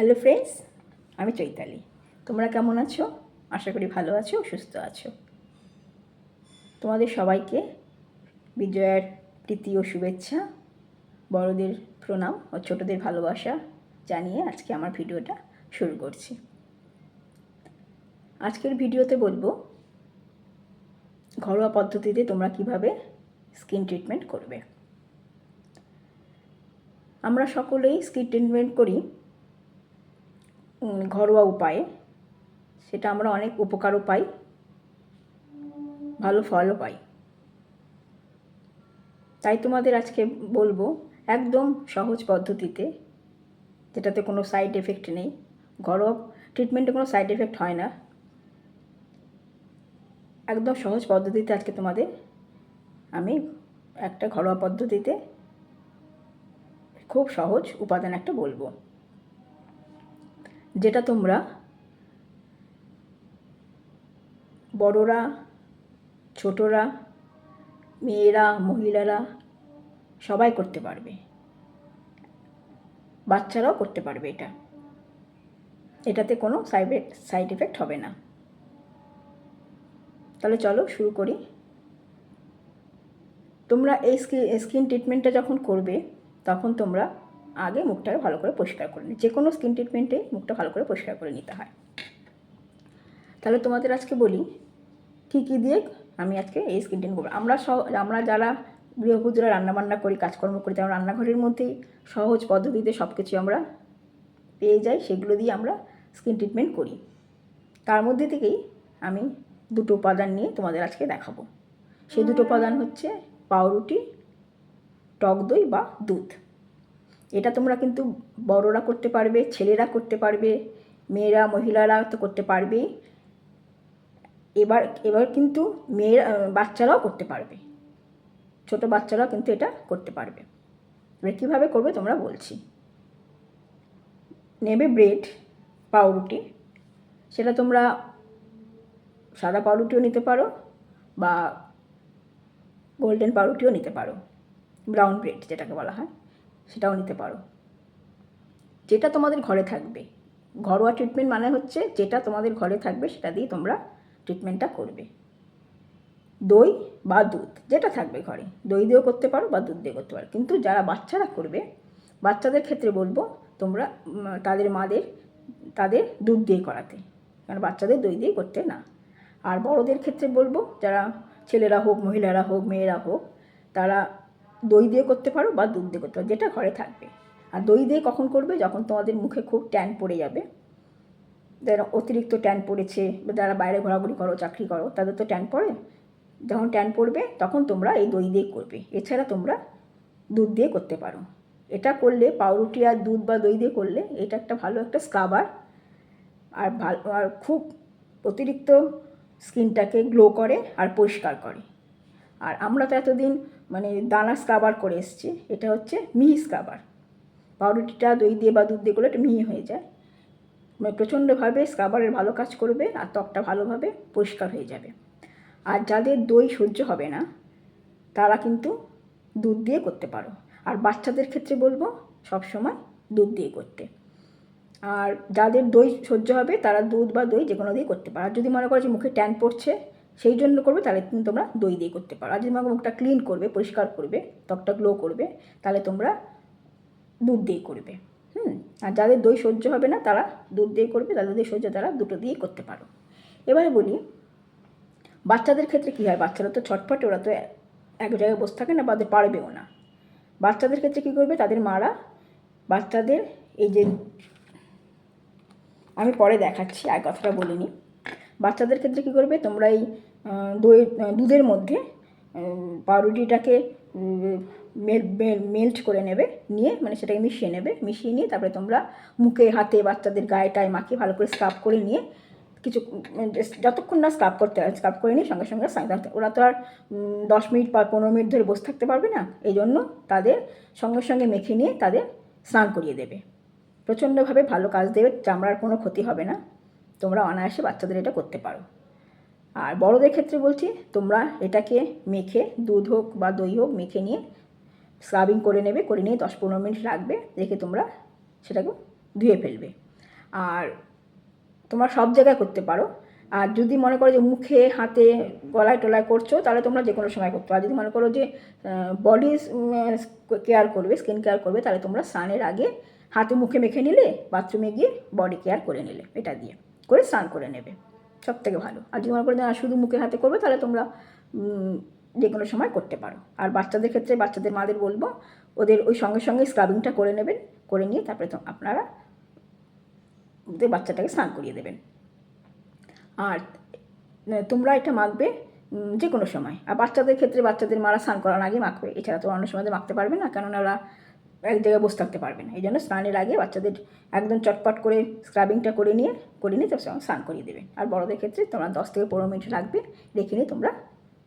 Hello friends, আমি চৈতালি। তোমরা কেমন আছো? আশা করি ভালো আছো, সুস্থ আছো। তোমাদের সবাইকে বিজয়ার প্রীতি ও শুভেচ্ছা, বড়দের প্রণাম ও ছোটদের ভালোবাসা জানিয়ে আজকে আমার ভিডিওটা শুরু করছি। আজকের ভিডিওতে বলবো ঘরোয়া পদ্ধতিতে তোমরা কিভাবে স্কিন ট্রিটমেন্ট করবে। আমরা সকলেই স্কিন ট্রিটমেন্ট করি ঘরোয়া উপায়ে, সেটা আমরা অনেক উপকারও পাই, ভালো ফলও পাই। তাই তোমাদের আজকে বলবো একদম সহজ পদ্ধতিতে, যেটাতে কোনো সাইড এফেক্ট নেই। ঘরোয়া ট্রিটমেন্টে কোনো সাইড এফেক্ট হয় না। একদম সহজ পদ্ধতিতে আজকে তোমাদের আমি একটা ঘরোয়া পদ্ধতিতে খুব সহজ উপাদান একটা বলবো, যেটা তোমরা বড়রা, ছোটরা, মেয়েরা, মহিলারা সবাই করতে পারবে, বাচ্চারাও করতে পারবে। এটাতে কোনো সাইড এফেক্ট হবে না। তাহলে চলো শুরু করি। তোমরা এই স্কিন ট্রিটমেন্টটা যখন করবে তখন তোমরা আগে মুখটা ভালো করে পরিষ্কার করে নিই। যে কোনো স্কিন ট্রিটমেন্টে মুখটা ভালো করে পরিষ্কার করে নিতে হয়। তাহলে তোমাদের আজকে বলি কী কী দিয়ে আমি আজকে এই স্কিন ট্রিটমেন্ট করবো। আমরা যারা গৃহবধূরা রান্নাবান্না করি, কাজকর্ম করি, তারা রান্নাঘরের মধ্যেই সহজ পদ্ধতিতে সব কিছু আমরা পেয়ে যাই, সেগুলো দিয়ে আমরা স্কিন ট্রিটমেন্ট করি। তার মধ্যে থেকেই আমি দুটো উপাদান নিয়ে তোমাদের আজকে দেখাবো। সেই দুটো উপাদান হচ্ছে পাউরুটি, টক দই বা দুধ। এটা তোমরা কিন্তু বড়রা করতে পারবে, ছেলেরা করতে পারবে, মেয়েরা, মহিলারা তো করতে পারবেই। এবার কিন্তু বাচ্চারাও করতে পারবে, ছোট বাচ্চারাও কিন্তু এটা করতে পারবে। এবার কীভাবে করবে তোমরা বলছি। নেবে ব্রেড, পাউরুটি। সেটা তোমরা সাদা পাউরুটিও নিতে পারো বা গোল্ডেন পাউরুটিও নিতে পারো, ব্রাউন ব্রেড যেটাকে বলা হয় সেটাও নিতে পারো। যেটা তোমাদের ঘরে থাকবে, ঘরোয়া ট্রিটমেন্ট মানে হচ্ছে যেটা তোমাদের ঘরে থাকবে সেটা দিয়ে তোমরা ট্রিটমেন্টটা করবে। দই বা দুধ যেটা থাকবে ঘরে, দই দিয়েও করতে পারো বা দুধ দিয়ে করতে পারো। কিন্তু যারা বাচ্চারা করবে, বাচ্চাদের ক্ষেত্রে বলবো তোমরা তাদের দুধ দিয়ে করাতে, কারণ বাচ্চাদের দই দিয়ে করতে না। আর বড়দের ক্ষেত্রে বলবো যারা ছেলেরা হোক, মহিলারা হোক, মেয়েরা হোক, তারা দই দিয়ে করতে পারো বা দুধ দিয়ে করতে পারো, যেটা ঘরে থাকবে। আর দই দিয়ে কখন করবে? যখন তোমাদের মুখে খুব ট্যান পড়ে যাবে, যারা অতিরিক্ত ট্যান পড়েছে, যারা বাইরে ঘোরাঘুরি করো, চাকরি করো, তাদের তো ট্যান পড়ে। যখন ট্যান পড়বে তখন তোমরা এই দই দিয়ে করবে। এছাড়া তোমরা দুধ দিয়ে করতে পারো। এটা করলে, পাউরুটি আর দুধ বা দই দিয়ে করলে, এটা একটা ভালো একটা স্ক্রাবার, আর খুব অতিরিক্ত স্কিনটাকে গ্লো করে আর পরিষ্কার করে। আর আমরা তো এতদিন দানা স্ক্রাবার করে এসেছি, এটা হচ্ছে মিহি স্ক্রাবার। পাউরুটিটা দই দিয়ে বা দুধ দিয়ে করলে এটা মিহি হয়ে যায়, প্রচণ্ডভাবে স্ক্রাবারের ভালো কাজ করবে আর ত্বকটা ভালোভাবে পরিষ্কার হয়ে যাবে। আর যাদের দই সহ্য হবে না তারা কিন্তু দুধ দিয়ে করতে পারো। আর বাচ্চাদের ক্ষেত্রে বলবো সবসময় দুধ দিয়ে করতে। আর যাদের দই সহ্য হবে তারা দুধ বা দই যে কোনো দিয়ে করতে পারো। আর যদি মনে করো যে মুখে ট্যান পড়ছে সেই জন্য করবে, তাহলে কিন্তু তোমরা দই দিয়ে করতে পারো। আর যদি মুখটা ক্লিন করবে, পরিষ্কার করবে, ত্বকটা গ্লো করবে, তাহলে তোমরা দুধ দিয়ে করবে। আর যাদের দই সহ্য হবে না তারা দুধ দিয়ে করবে, যাদের দই সহ্য তারা দুটো দিয়ে করতে পারো। এবারে বলি বাচ্চাদের ক্ষেত্রে কী হয়। বাচ্চারা তো ছটফটে, ওরা তো এক জায়গায় বসে থাকে না, বা পারবেও না। বাচ্চাদের ক্ষেত্রে কী করবে, তাদের মারা বাচ্চাদের এই যে আমি পরে দেখাচ্ছি, আর কথাটা বলিনি। বাচ্চাদের ক্ষেত্রে কী করবে, তোমরা এই দুধের মধ্যে পাউরুটিটাকে মেল্ট করে নেবে, নিয়ে সেটাকে মিশিয়ে নিয়ে তারপরে তোমরা মুখে, হাতে, বাচ্চাদের গায়ে টায়ে মাখিয়ে ভালো করে স্ক্রাব করে নিয়ে কিছু যতক্ষণ না স্ক্রাব করে নিয়ে সঙ্গে সঙ্গে ওরা তো আর 10 মিনিট বা 15 মিনিট ধরে বসে থাকতে পারবে না। এই জন্য তাদের সঙ্গে সঙ্গে মেখে নিয়ে তাদের স্নান করিয়ে দেবে। প্রচণ্ডভাবে ভালো কাজ দেবে, চামড়ার কোনো ক্ষতি হবে না। তোমরা অনায়াসে বাচ্চাদের এটা করতে পারো। আর বড়দের ক্ষেত্রে বলছি, তোমরা এটাকে মেখে, দুধ হোক বা দই হোক, মেখে নিয়ে স্ক্রাবিং করে নেবে, করে নিয়ে 10-15 মিনিট রাখবে, রেখে তোমরা সেটাকে ধুয়ে ফেলবে। আর তোমরা সব জায়গায় করতে পারো। আর যদি মনে করো যে মুখে হাতে গলায় টলায় করছো, তাহলে তোমরা যে কোনো সময় করতে পারো। আর যদি মনে করো যে বডি কেয়ার করবে, স্কিন কেয়ার করবে, তাহলে তোমরা স্নানের আগে হাতে মুখে মেখে নিলে, বাথরুমে গিয়ে বডি কেয়ার করে নিলে, এটা দিয়ে করে স্নান করে নেবে, সব থেকে ভালো। আর যদি মনে করো যে শুধু মুখে হাতে করবে, তাহলে তোমরা যে কোনো সময় করতে পারো। আর বাচ্চাদের ক্ষেত্রে বাচ্চাদের মাদের বলবো, ওদের ওই সঙ্গে সঙ্গে স্ক্রাবিংটা করে নেবেন, করে নিয়ে তারপরে তো আপনারা ওদের বাচ্চাটাকে স্নান করিয়ে দেবেন। আর তোমরা এটা মাখবে যে কোনো সময়। আর বাচ্চাদের ক্ষেত্রে বাচ্চাদের মারা স্নান করার আগে মাখবে, এছাড়া তো অন্য সময় মাখতে পারবে না, কেননা ওরা এক জায়গায় বসে থাকতে পারবে না। এই জন্য স্নানের আগে বাচ্চাদের একদম চটপট করে স্ক্রাবিংটা করে নিয়ে তার সঙ্গে স্নান করিয়ে দেবে। আর বড়োদের ক্ষেত্রে তোমরা 10 থেকে 15 মিনিট রাখবে, রেখে নিয়ে তোমরা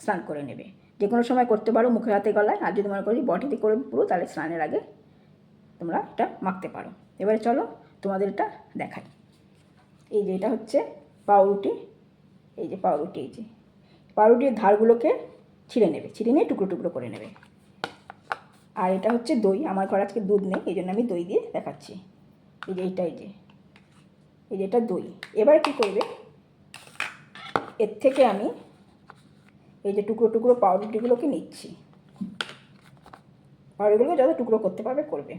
স্নান করে নেবে। যে কোনো সময় করতে পারো, মুখে হাতে গলায়। আর যদি মনে করি বডিতে করে পুরো, তাহলে স্নানের আগে তোমরা এটা মাখতে পারো। এবারে চলো তোমাদের এটা দেখাই। এই যে এটা হচ্ছে পাউরুটি, এই যে পাউরুটি, এই যে পাউরুটির ধারগুলোকে ছিঁড়ে নেবে, ছিঁড়ে নিয়ে টুকরো টুকরো করে নেবে। আর এটা হচ্ছে দই, আমার ঘরে আজকে দুধ নেই, এই জন্য আমি দই দিয়ে দেখাচ্ছি। এই যে এইটা, এই যে এটা দই। এবার কী করবে, এর থেকে আমি এই যে টুকরো টুকরো পাউরুটিগুলোকে নিচ্ছি। পাউরুটিগুলোকে যত টুকরো করতে পারবে করবে।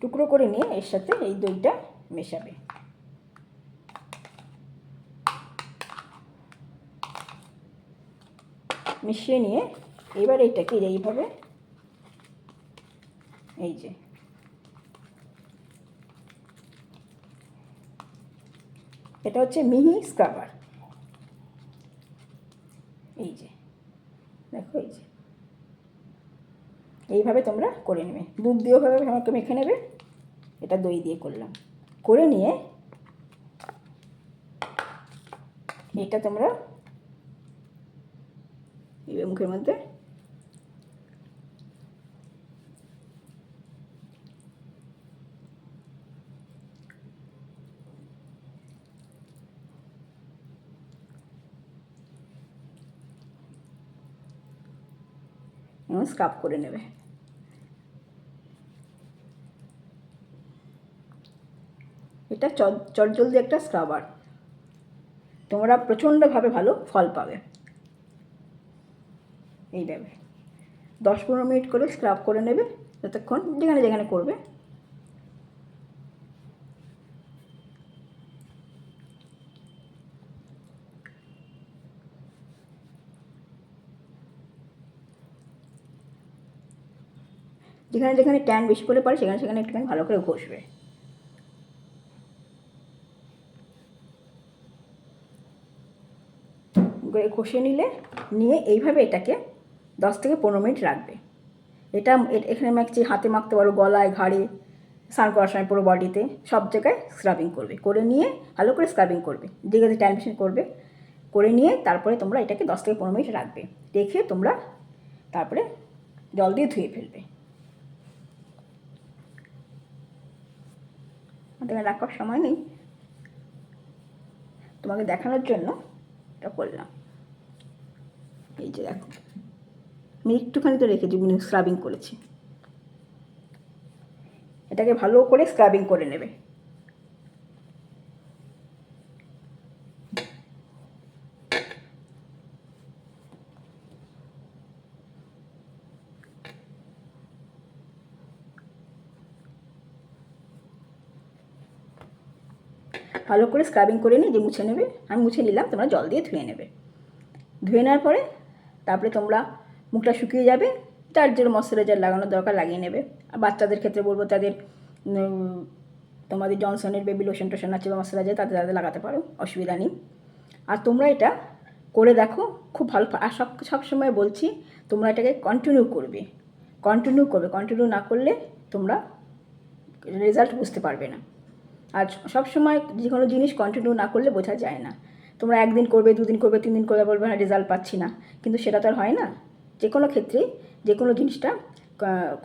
টুকরো করে নিয়ে এর সাথে এই দইটা মেশাবে। মিশিয়ে নিয়ে এবার এইটাকে এইভাবে, এই যে এটা হচ্ছে মিহি স্ক্রাবার। এই যে দেখো, এই যে এইভাবে তোমরা করে নেবে। দুধ দিয়েও ভাবে আমাকে মেখে নেবে, এটা দই দিয়ে করলাম। করে নিয়ে এটা তোমরা মুখের মধ্যে স্ক্রাব করে নেবে। এটা চটজলদি একটা স্ক্রাবার, তোমরা প্রচণ্ডভাবে ভালো ফল পাবে। এইভাবে 10-15 মিনিট করে স্ক্রাব করে নেবে, যতক্ষণ যেখানে যেখানে করবে। যেখানে যেখানে ট্যান বেশি করে পারে, সেখানে সেখানে একটুখানি ভালো করে ঘষবে। ঘষে নিয়ে এইভাবে এটাকে 10 থেকে 15 মিনিট রাখবে। এটা এখানে মাখছি, হাতে মাখতে পারো, গলায়, ঘাড়ে, স্নান করার সময় পুরো বডিতে, সব জায়গায় স্ক্রাবিং করবে। করে নিয়ে ভালো করে স্ক্রাবিং করবে, যেখানে ট্যান বেশি করবে। করে নিয়ে তারপরে তোমরা এটাকে 10 থেকে 15 মিনিট রাখবে। রেখে তোমরা তারপরে জল দিয়ে ধুয়ে ফেলবে। আমাদের রাখার সময় নেই, তোমাকে দেখানোর জন্য এটা করলাম। এই যে দেখো, আমি একটুখানি তো রেখেছি, স্ক্রাবিং করেছি। এটাকে ভালো করে স্ক্রাবিং করে নেবে। ভালো করে স্ক্রাবিং করে নিয়ে যে মুছে নেবে, আমি মুছে নিলাম, তোমরা জল দিয়ে ধুয়ে নেবে। ধুয়ে নেওয়ার পরে তারপরে তোমরা মুখটা শুকিয়ে যাবে, যার যে ময়শ্চারাইজার লাগানোর দরকার লাগিয়ে নেবে। আর বাচ্চাদের ক্ষেত্রে বলবো, তাদের তোমাদের জনসনের বেবি লোশন টোশন আছে বা ময়শ্চারাইজার, তাদের লাগাতে পারো, অসুবিধা নেই। আর তোমরা এটা করে দেখো, খুব ভালো। আর সবসময় বলছি, তোমরা এটাকে কন্টিনিউ করবে। কন্টিনিউ না করলে তোমরা রেজাল্ট বুঝতে পারবে না। আর সবসময় যে কোনো জিনিস কন্টিনিউ না করলে বোঝা যায় না। তোমরা একদিন করবে, 2 দিন করবে, 3 দিন করবে, বলবে না রেজাল্ট পাচ্ছি না, কিন্তু সেটা তো আর হয় না। যে কোনো ক্ষেত্রেই যে কোনো জিনিসটা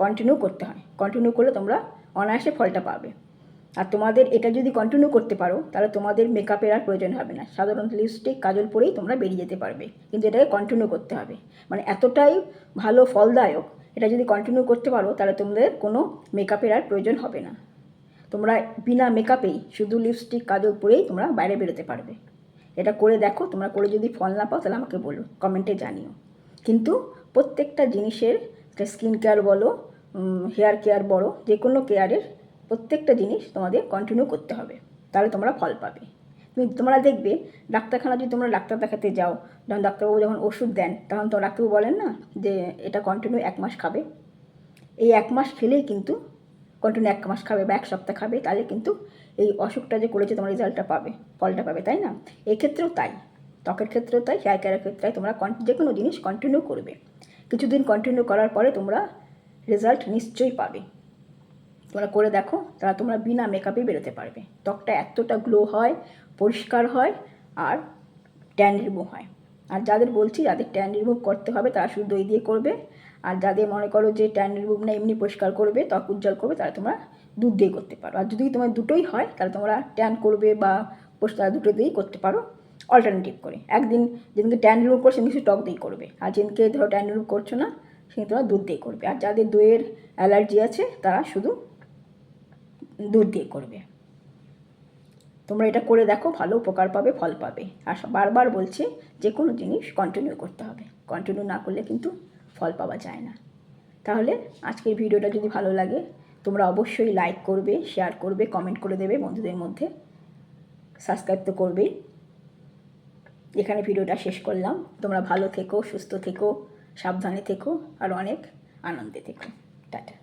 কন্টিনিউ করতে হয়। কন্টিনিউ করলে তোমরা অনায়াসে ফলটা পাবে। আর তোমাদের এটা যদি কন্টিনিউ করতে পারো, তাহলে তোমাদের মেকআপের আর প্রয়োজন হবে না। সাধারণত লিপস্টিক, কাজল পরেই তোমরা বেরিয়ে যেতে পারবে, কিন্তু এটাকে কন্টিনিউ করতে হবে। মানে এতটাই ভালো ফলদায়ক এটা যদি কন্টিনিউ করতে পারো তাহলে তোমাদের কোনো মেকআপের আর প্রয়োজন হবে না। তোমরা বিনা মেকআপেই শুধু লিপস্টিক কাজল পরেই তোমরা বাইরে বেরোতে পারবে। এটা করে দেখো, তোমরা করে যদি ফল না পাও তাহলে আমাকে বলো, কমেন্টে জানিও। কিন্তু প্রত্যেকটা জিনিসের, স্কিন কেয়ার বলো, হেয়ার কেয়ার বলো, যে কোনো কেয়ারের প্রত্যেকটা জিনিস তোমাদের কন্টিনিউ করতে হবে, তাহলে তোমরা ফল পাবে। তোমরা দেখবে ডাক্তারখানা যদি তোমরা ডাক্তার দেখাতে যাও, যখন ডাক্তারবাবু যখন ওষুধ দেন তখন তো ডাক্তারবাবু বলেন না যে এটা কন্টিনিউ 1 মাস খাবে। এই 1 মাস খেলেই কিন্তু, কন্টিনিউ 1 মাস খাবে বা 1 সপ্তাহ খাবে, তাহলে কিন্তু এই অসুখটা যে করেছে তোমার রেজাল্টটা পাবে, ফলটা পাবে, তাই না? এই ক্ষেত্রেও তাই, ত্বকের ক্ষেত্রেও তাই, হেয়ার কেয়ারের ক্ষেত্রে তোমরা যে কোনো জিনিস কন্টিনিউ করবে। কিছুদিন কন্টিনিউ করার পরে তোমরা রেজাল্ট নিশ্চয়ই পাবে। তোমরা করে দেখো, তারা তোমরা বিনা মেকআপেই বেরোতে পারবে। ত্বকটা এতটা গ্লো হয়, পরিষ্কার হয়, আর ট্যান রিমুভ হয়। আর যাদের বলছি, যাদের ট্যান রিমুভ করতে হবে তারা শুধু দই দিয়ে করবে। আর যাদের মনে করো যে ট্যান রিমুভ না, এমনি পরিষ্কার করবে, ত্বক উজ্জ্বল করবে, তারা তোমরা দুধ দিয়ে করতে পারো। আর যদি তোমার দুটোই হয় তাহলে তোমরা ট্যান করবে বা পরিষ্কার, দুটো দিয়েই করতে পারো অল্টারনেটিভ করে। একদিন যেদিনকে ট্যান রিমুভ করছো সেদিন কিছু টক দিয়ে করবে, আর যেদিনকে ধরো ট্যান রিমুভ করছো না সেদিন তোমরা দুধ দিয়ে করবে। আর যাদের দইয়ের অ্যালার্জি আছে তারা শুধু দুধ দিয়ে করবে। তোমরা এটা করে দেখো, ভালো উপকার পাবে, ফল পাবে। আর বারবার বলছি, যে কোনো জিনিস কন্টিনিউ করতে হবে, কন্টিনিউ না করলে কিন্তু ফল পাওয়া যায় না। তাহলে আজকের ভিডিওটা যদি ভালো লাগে তোমরা অবশ্যই লাইক করবে, শেয়ার করবে, কমেন্ট করে দেবে বন্ধুদের মধ্যে, সাবস্ক্রাইব তো করবেই। এখানে ভিডিওটা শেষ করলাম। তোমরা ভালো থেকো, সুস্থ থেকো, সাবধানে থেকো, আর অনেক আনন্দে থেকো। টাটা।